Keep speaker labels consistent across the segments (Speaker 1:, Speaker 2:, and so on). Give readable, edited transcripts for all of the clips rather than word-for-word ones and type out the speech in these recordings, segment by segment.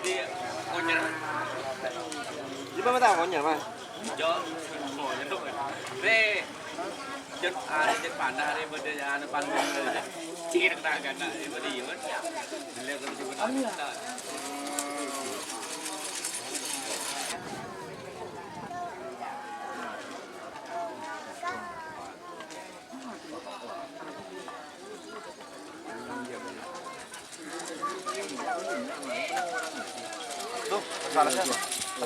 Speaker 1: dia konyer.
Speaker 2: Di ba mata konyer mas?
Speaker 1: Jo, konyer tuh. Re, jod ada jod panah re berde ada panggung re. Cir tak kan nak re berde kan. Lihat kalau cuma tak.
Speaker 2: Tuh,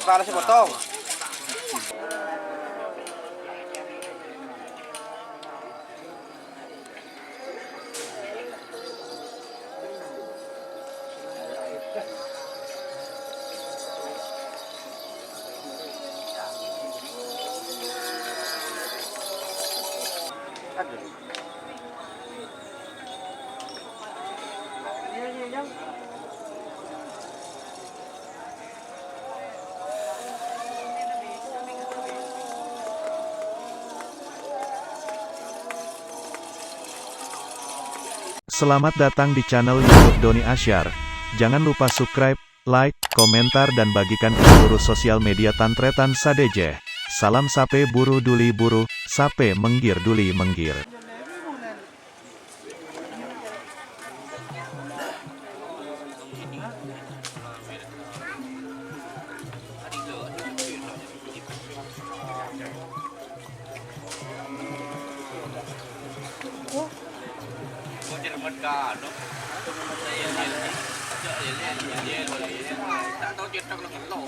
Speaker 2: palasnya potong.
Speaker 3: Selamat datang di channel YouTube Doni Asyar. Jangan lupa subscribe, like, komentar dan bagikan ke seluruh sosial media Tantretan Sadejeh. Salam sape buru duli buru, sape menggir duli menggir.
Speaker 1: Konyer mereka, no. Tak tahu cetak nak lo.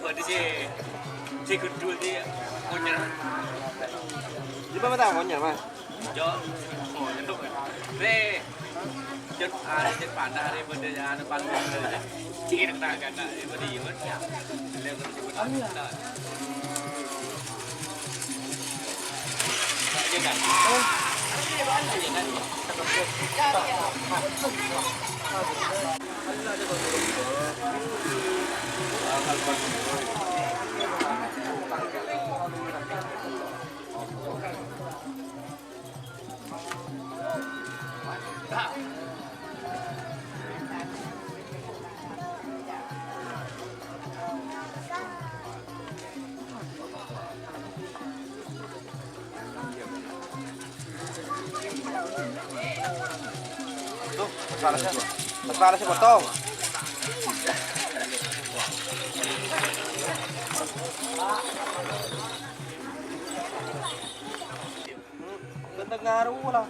Speaker 1: Berde si kedua dia konyer.
Speaker 2: Di ba mata konyer mas?
Speaker 1: Jo, konyer tuh. Re, jod ada jod panah re berde ada panggung re. Cir tak kan nak re berde kan. Lihat kalau cuma tak. Tak je kan.
Speaker 2: Tuh, palasnya potong. Ganda ngaruh lah.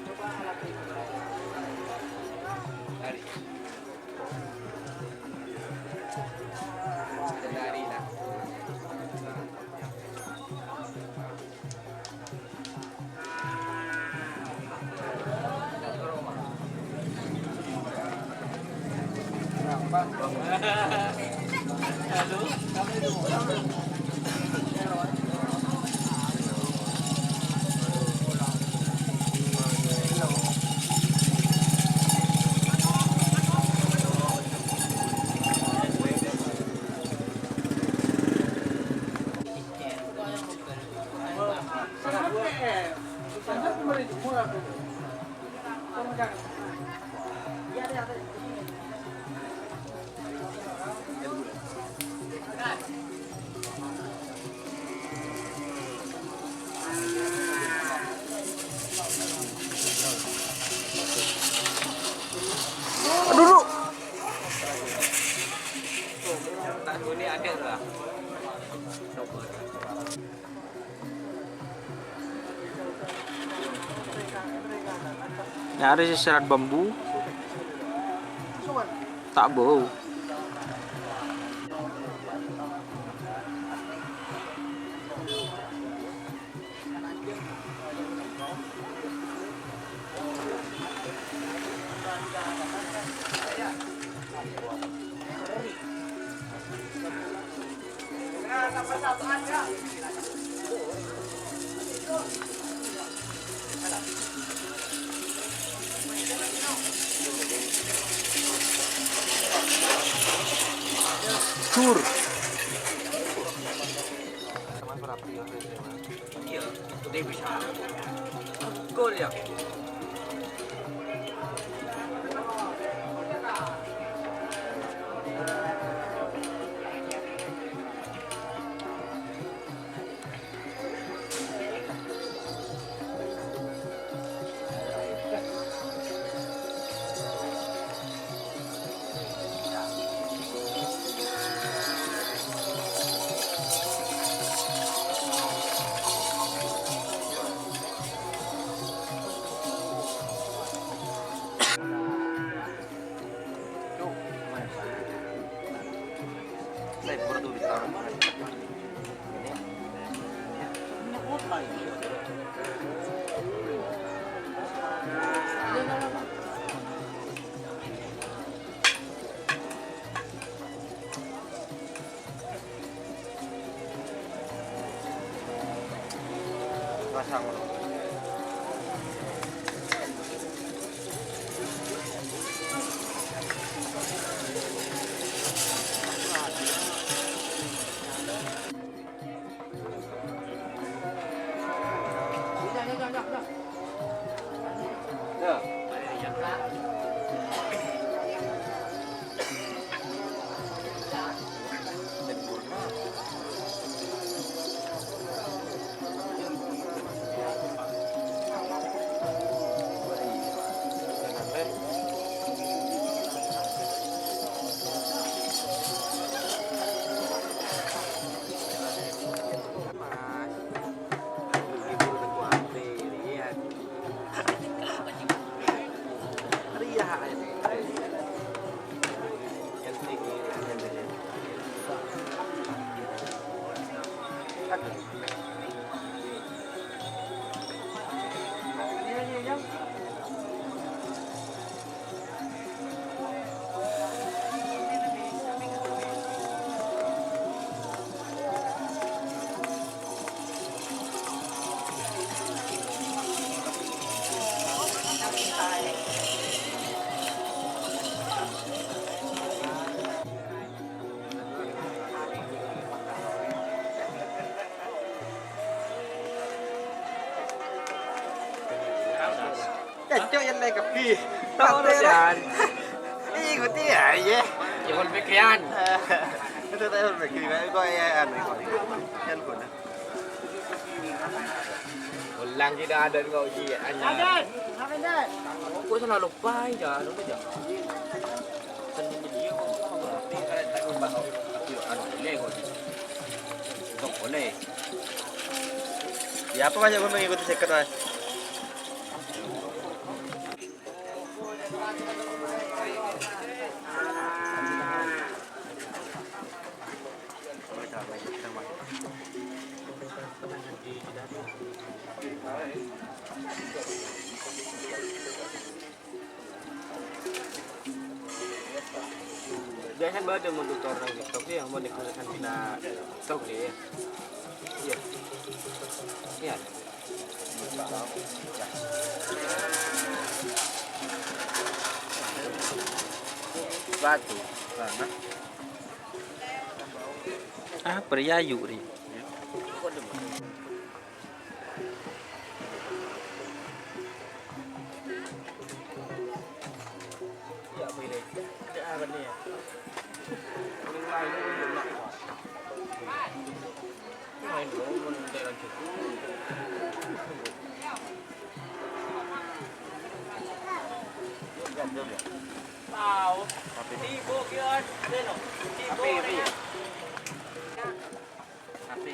Speaker 2: Dari lah. Aduh.
Speaker 1: Tak guni ada lah.
Speaker 2: Nah, ada serat bambu. Tak bau. Sur.
Speaker 1: Iya, dia bisa. Gol ya.
Speaker 2: Pasang. Cok yang naik kepi.
Speaker 1: Tahu kan?
Speaker 2: Ikuti aja.
Speaker 1: Ya kon pikiran.
Speaker 2: Itu tahu begini, kok ya anu kok. Kan pun.
Speaker 1: Ulang kita ada kau ji anya. Aku selalu lupa aja, lupa aja. Sendiri dia kok berarti kayak tak ubah aku anu boleh kok. Kok boleh.
Speaker 2: Ya apa banyak pun mengikuti second mas.
Speaker 1: Biasanya baca mau tutor orang TikTok yang mau digunakan tidak TikTok dia. Iya. Iya.
Speaker 2: Batu. Mana? Ah, periayu nih.
Speaker 1: Ya boleh. Ada apa ni? Yang lain pun nak buat. Lain dong, mendak lagi. Tahu. Tibu kian. Deno. Tibu. Tapi.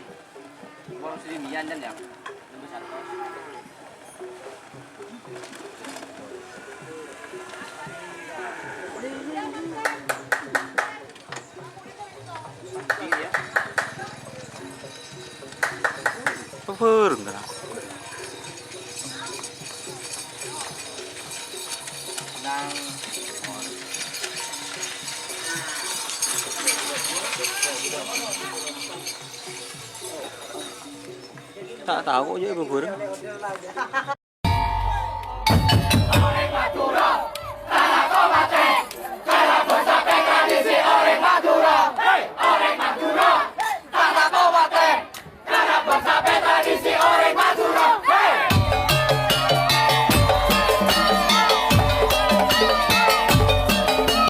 Speaker 1: Mau sini mian dan ya. Lebih santai.
Speaker 2: Pur enggak.
Speaker 1: Nang
Speaker 2: Tak tahu aja bubur.